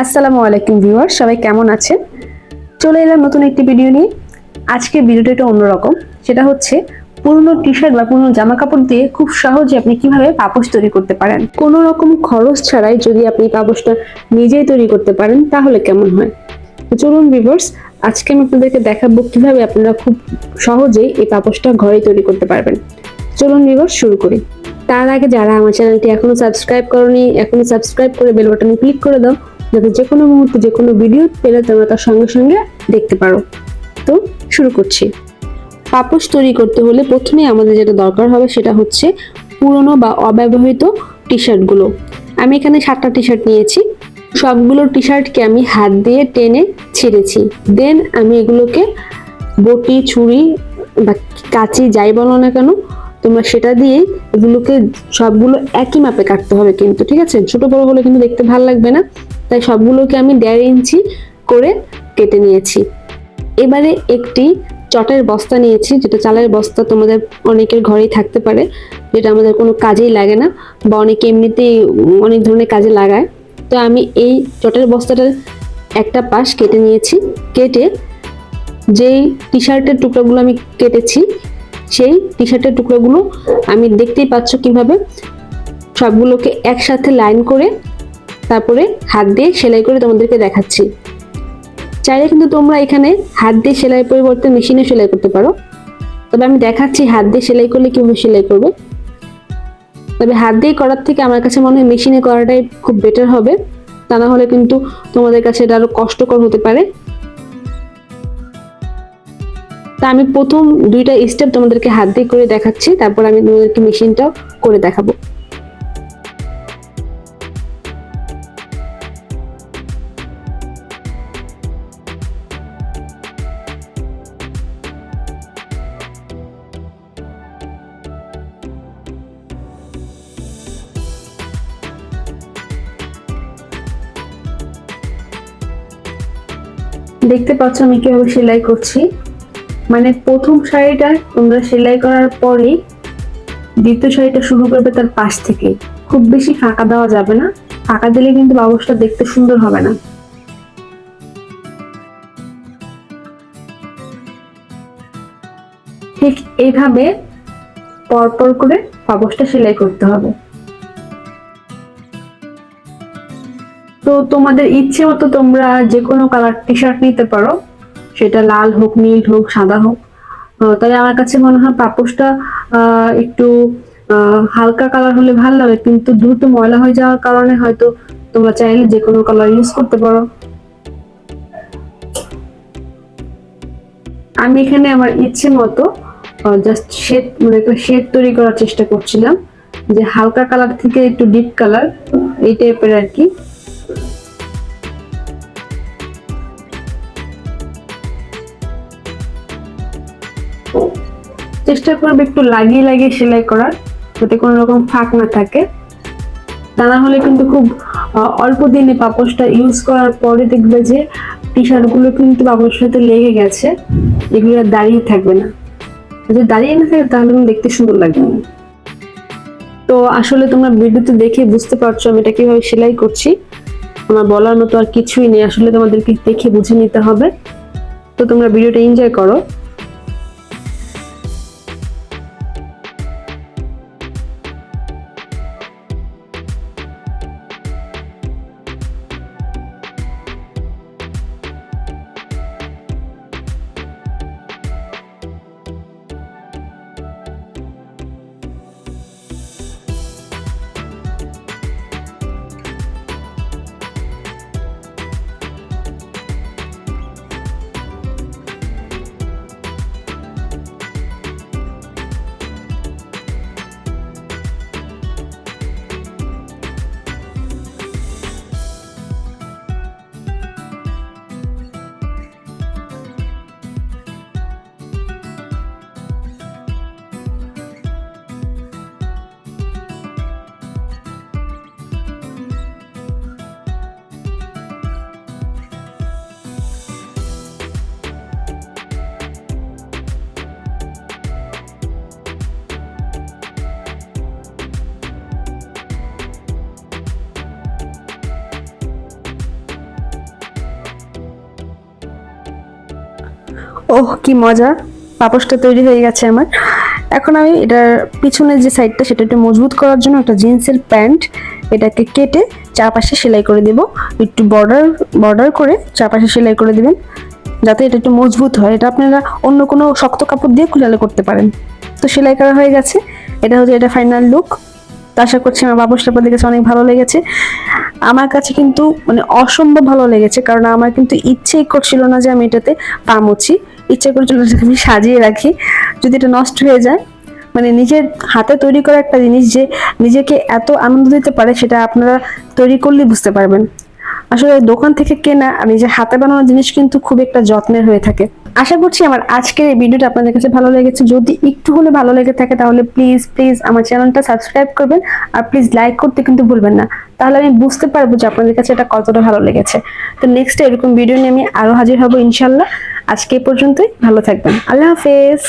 আসসালামু আলাইকুম ভিউয়ার, সবাই কেমন আছেন? চলে এলাম নতুন একটি ভিডিও নিয়ে। আজকে ভিডিওটা একটু অন্যরকম। সেটা হচ্ছে পুরনো টি শার্ট বা পুরনো জামা কাপড় দিয়ে খুব সহজে আপনি কিভাবে পাপোশ তৈরি করতে পারেন। কোনো রকম খরচ ছাড়াই যদি আপনি পাপোশটা নিজেই তৈরি করতে পারেন তাহলে কেমন হয়। তো চলুন ভিউয়ার্স, আজকে আমি আপনাদেরকে দেখাবো কিভাবে আপনারা খুব সহজেই এই পাপোশটা ঘরে তৈরি করতে পারবেন। চলুন ভিউয়ার্স, শুরু করি। তার আগে যারা আমার চ্যানেলটি এখনো সাবস্ক্রাইব করনি, এখনো সাবস্ক্রাইব করে বেল বাটনে ক্লিক করে দাও, যাতে যে কোনো মুহূর্তে যে কোনো ভিডিও পেলে তোমরা তার সঙ্গে সঙ্গে দেখতে পারো। তো শুরু করছি। পাপোশ তৈরি করতে হলে প্রথমে আমাদের যেটা দরকার হবে সেটা হচ্ছে পুরনো বা অব্যবহৃত টি শার্টগুলো। আমি এখানে 7টা টি শার্ট নিয়েছি। সবগুলো টি শার্টকে আমি হাত দিয়ে টেনে ছিঁড়েছি। দেন আমি এগুলোকে বটি, ছুরি বা কাঁচি যাই বলো না কেন তোমরা সেটা দিয়েই এগুলোকে সবগুলো একই মাপে কাটতে হবে কিন্তু, ঠিক আছে? ছোট বড় হলে কিন্তু দেখতে ভালো লাগবে না, তাই সবগুলোকে আমি 1.5 ইঞ্চি করে কেটে নিয়েছি। এবারে একটি চটের বস্তা নিয়েছি, যেটা চালের বস্তা তোমাদের অনেকের ঘরেই থাকতে পারে, যেটা আমাদের কোনো কাজেই লাগে না বা অনেকে এমনিতেই অনেক ধরনের কাজে লাগায়। তো আমি এই চটের বস্তাটার একটা পাশ কেটে নিয়েছি। কেটে যেই টি শার্টের টুকরোগুলো আমি কেটেছি সেই টি শার্টের টুকরোগুলো আমি দেখতেই পাচ্ছ কিভাবে সবগুলোকে একসাথে লাইন করে তারপরে হাত দিয়ে সেলাই করে তোমাদেরকে দেখাচ্ছি। চাইলে কিন্তু তোমরা এখানে হাত দিয়ে সেলাই পরিবর্তে মেশিনে সেলাই করতে পারো, তবে আমি দেখাচ্ছি হাত দিয়ে সেলাই করলে কিভাবে সেলাই করবে। তবে হাত দিয়ে করার থেকে আমার কাছে মনে হয় মেশিনে করাটাই খুব বেটার হবে, তা না হলে কিন্তু তোমাদের কাছে এটা আরো কষ্টকর হতে পারে। তা আমি প্রথম 2টা স্টেপ তোমাদেরকে হাত দিয়ে করে দেখাচ্ছি, তারপর আমি তোমাদেরকে মেশিনটাও করে দেখাবো। দেখতে পাচ্ছ আমি কিভাবে সেলাই করছি। মানে প্রথম শাড়িটা তোমরা সেলাই করার পরেই দ্বিতীয় শাড়িটা শুরু করবে তার পাশ থেকে। খুব বেশি ফাঁকা দেওয়া যাবে না, ফাঁকা দিলে কিন্তু পাপোশটা দেখতে সুন্দর হবে না। ঠিক এইভাবে পরপর করে পাপোশটা সেলাই করতে হবে। তো তোমাদের ইচ্ছে মতো তোমরা যে কোনো কালার টি শার্ট নিতে পারো, সেটা লাল হোক, নীল হোক, সাদা হোক। তবে আমার কাছে মনে হয় পাপোশটা একটু হালকা কালার হলে ভালো লাগে, কিন্তু দ্রুত ময়লা হয়ে যাওয়ার কারণে হয়তো তোমরা চাইলে যে কোনো কালার ইউজ করতে পারো। আমি এখানে আমার ইচ্ছে মতো জাস্ট শেড, মানে একটা শেড তৈরি করার চেষ্টা করছিলাম, যে হালকা কালার থেকে একটু ডিপ কালার এই টাইপের আর কি। চেষ্টা করবে একটু লাগিয়ে লাগিয়ে সেলাই করার, যাতে কোনো রকম ফাঁক না থাকে। তা না হলে কিন্তু খুব অল্প দিনে পাপোশটা ইউজ করার পরে দেখবে যে টি শার্ট গুলো কিন্তু পাপোশের সাথে লেগে গেছে, এগুলো আর দাঁড়িয়ে থাকবে না। যদি দাঁড়িয়ে না থাকে তাহলে দেখতে সুন্দর লাগবে না। তো আসলে তোমরা ভিডিওতে দেখে বুঝতে পারছো আমি এটা কিভাবে সেলাই করছি। আমার বলার মতো আর কিছুই নেই, আসলে তোমাদেরকে দেখে বুঝে নিতে হবে। তো তোমরা ভিডিওটা এনজয় করো। ওহ কি মজা, পাপোশটা তৈরি হয়ে গেছে আমার। এখন আমি এটার পিছনের যে সাইডটা সেটা একটু মজবুত করার জন্য একটা জিন্সের প্যান্ট এটাকে কেটে চারপাশে সেলাই করে দেব। একটু বর্ডার বর্ডার করে চারপাশে সেলাই করে দিবেন যাতে এটা একটু মজবুত হয়। এটা আপনারা অন্য কোনো শক্ত কাপড় দিয়ে কুলালে করতে পারেন। তো সেলাই করা হয়ে গেছে, এটা হচ্ছে এটা ফাইনাল লুক। তো আশা করছি আমার পাপোশটা আপনাদের কাছে অনেক ভালো লেগেছে। আমার কাছে কিন্তু মানে অসম্ভব ভালো লেগেছে, কারণ আমার কিন্তু ইচ্ছেই করছিল না যে আমি এটাতে পা মুছি, ইচ্ছে করছিল যে আমি সাজিয়ে রাখি, যদি এটা নষ্ট হয়ে যায়। মানে নিজের হাতে তৈরি করা একটা জিনিস যে নিজেকে এত আনন্দ দিতে পারে সেটা আপনারা তৈরি করলেই বুঝতে পারবেন। আসলে দোকান থেকে কেনা আর নিজের হাতে বানানো জিনিস কিন্তু খুব একটা যত্নের হয়ে থাকে। আশা করছি আমার আজকের এই ভিডিওটা আপনাদের কাছে ভালো লেগেছে। যদি একটু হলে ভালো লেগে থাকে তাহলে প্লিজ প্লিজ আমার চ্যানেলটা সাবস্ক্রাইব করবেন, আর প্লিজ লাইক করতে কিন্তু ভুলবেন না, তাহলে আমি বুঝতে পারবো যে আপনাদের কাছে এটা কতটা ভালো লেগেছে। তো নেক্সট এরকম ভিডিও নিয়ে আমি আরো হাজির হব ইনশাল্লাহ। আজকে এই পর্যন্তই, ভালো থাকবেন, আল্লাহ হাফেজ।